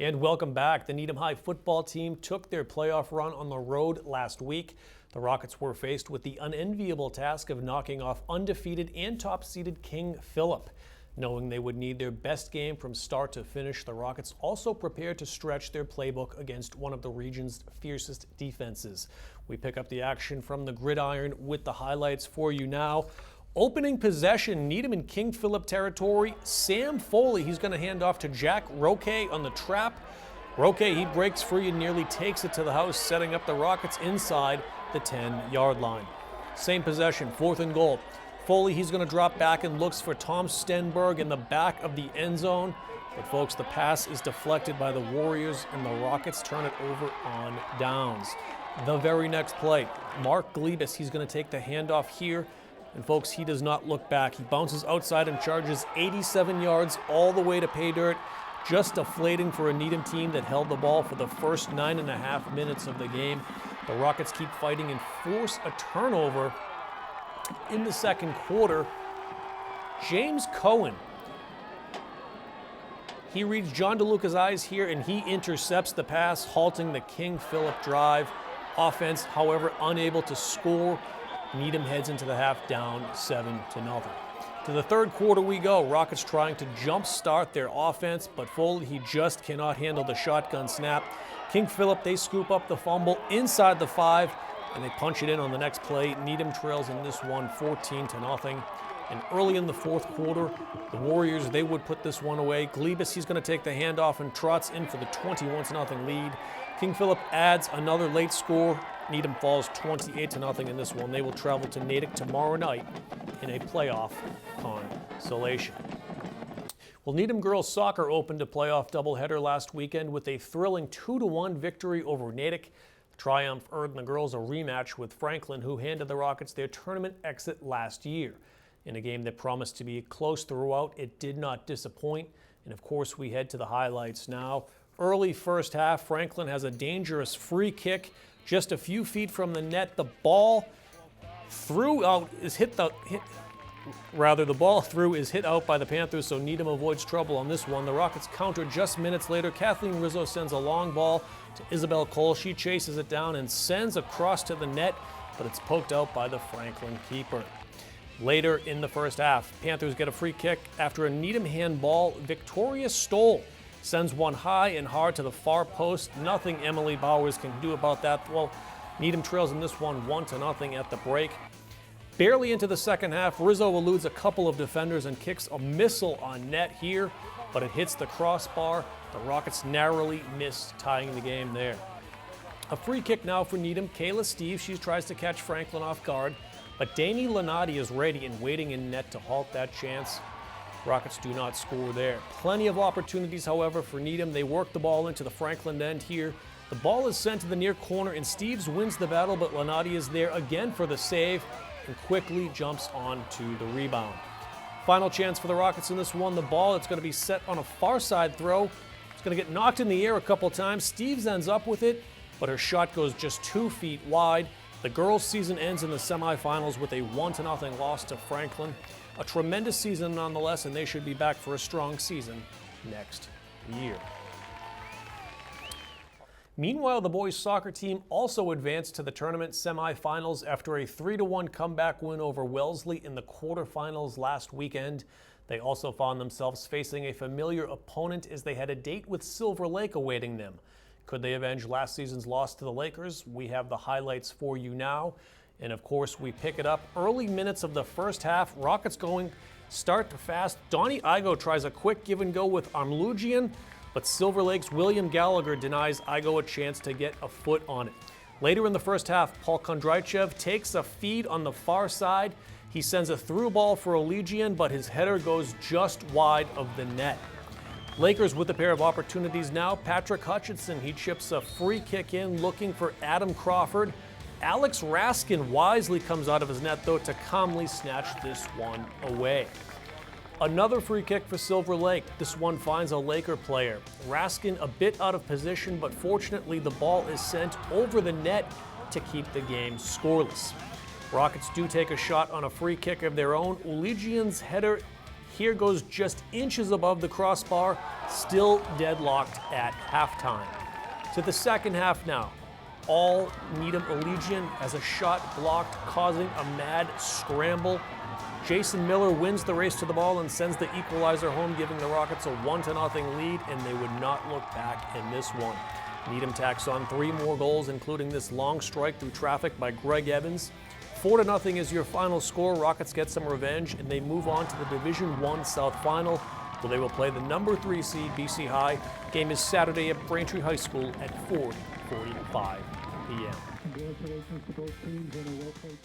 And welcome back. The Needham High football team took their playoff run on the road last week. The Rockets were faced with the unenviable task of knocking off undefeated and top-seeded King Philip. Knowing they would need their best game from start to finish, the Rockets also prepared to stretch their playbook against one of the region's fiercest defenses. We pick up the action from the gridiron with the highlights for you now. Opening possession, Needham in King Philip territory. Sam Foley, he's going to hand off to Jack Roque on the trap. Roque, he breaks free and nearly takes it to the house, setting up the Rockets inside the 10-yard line. Same possession, 4th and goal. Foley, he's going to drop back and looks for Tom Stenberg in the back of the end zone. But folks, the pass is deflected by the Warriors and the Rockets turn it over on downs. The very next play, Mark Glebus, he's going to take the handoff here. And folks, he does not look back. He bounces outside and charges 87 yards all the way to pay dirt, just deflating for a Needham team that held the ball for the first 9.5 minutes of the game. The Rockets keep fighting and force a turnover in the second quarter. James Cohen, he reads John DeLuca's eyes here and he intercepts the pass, halting the King Philip drive. Offense, however, unable to score. Needham heads into the half down 7-0. To the third quarter we go. Rockets trying to jump-start their offense, but Foley, he just cannot handle the shotgun snap. King Philip, they scoop up the fumble inside the 5, and they punch it in on the next play. Needham trails in this one 14-0. And early in the fourth quarter, the Warriors, they would put this one away. Glebus, he's going to take the handoff and trots in for the 21-0 lead. King Philip adds another late score. Needham falls 28-0 in this one. They will travel to Natick tomorrow night in a playoff consolation. Well, Needham girls soccer opened a playoff doubleheader last weekend with a thrilling 2-1 victory over Natick. The triumph earned the girls a rematch with Franklin, who handed the Rockets their tournament exit last year. In a game that promised to be close throughout, it did not disappoint. And of course, we head to the highlights now. Early first half, Franklin has a dangerous free kick just a few feet from the net. The ball through out is hit out by the Panthers, so Needham avoids trouble on this one. The Rockets counter just minutes later. Kathleen Rizzo sends a long ball to Isabel Cole. She chases it down and sends across to the net, but it's poked out by the Franklin keeper. Later in the first half, Panthers get a free kick after a Needham handball. Victoria Stoll sends one high and hard to the far post. Nothing Emily Bowers can do about that. Well, Needham trails in this one 1-0 at the break. Barely into the second half, Rizzo eludes a couple of defenders and kicks a missile on net here, but it hits the crossbar. The Rockets narrowly miss tying the game there. A free kick now for Needham. Kayla Steve, she tries to catch Franklin off guard, but Dani Lenati is ready and waiting in net to halt that chance. Rockets do not score there. Plenty of opportunities, however, for Needham. They work the ball into the Franklin end here. The ball is sent to the near corner, and Steves wins the battle, but Lenati is there again for the save and quickly jumps on to the rebound. Final chance for the Rockets in this one. The ball, it's going to be set on a far side throw. It's going to get knocked in the air a couple times. Steves ends up with it, but her shot goes just 2 feet wide. The girls' season ends in the semifinals with a 1-0 loss to Franklin. A tremendous season nonetheless, and they should be back for a strong season next year. Meanwhile, the boys' soccer team also advanced to the tournament semifinals after a 3-1 comeback win over Wellesley in the quarterfinals last weekend. They also found themselves facing a familiar opponent as they had a date with Silver Lake awaiting them. Could they avenge last season's loss to the Lakers? We have the highlights for you now. And of course, we pick it up early minutes of the first half. Rockets going start fast. Donnie Igo tries a quick give and go with Armlugian, but Silver Lake's William Gallagher denies Igo a chance to get a foot on it. Later in the first half, Paul Kondrachev takes a feed on the far side. He sends a through ball for Olegian, but his header goes just wide of the net. Lakers with a pair of opportunities now. Patrick Hutchinson, he chips a free kick in looking for Adam Crawford. Alex Raskin wisely comes out of his net, though, to calmly snatch this one away. Another free kick for Silver Lake. This one finds a Laker player. Raskin a bit out of position, but fortunately the ball is sent over the net to keep the game scoreless. Rockets do take a shot on a free kick of their own. Olegian's header here goes just inches above the crossbar, still deadlocked at halftime. To the second half now. All Needham Allegiant as a shot blocked, causing a mad scramble. Jason Miller wins the race to the ball and sends the equalizer home, giving the Rockets a 1-0 lead, and they would not look back in this one. Needham tacks on 3 more goals, including this long strike through traffic by Greg Evans. 4-0 is your final score. Rockets get some revenge, and they move on to the Division I South Final, where they will play the number 3 seed BC High. Game is Saturday at Braintree High School at 4:45 p.m. Congratulations to both teams and a well-played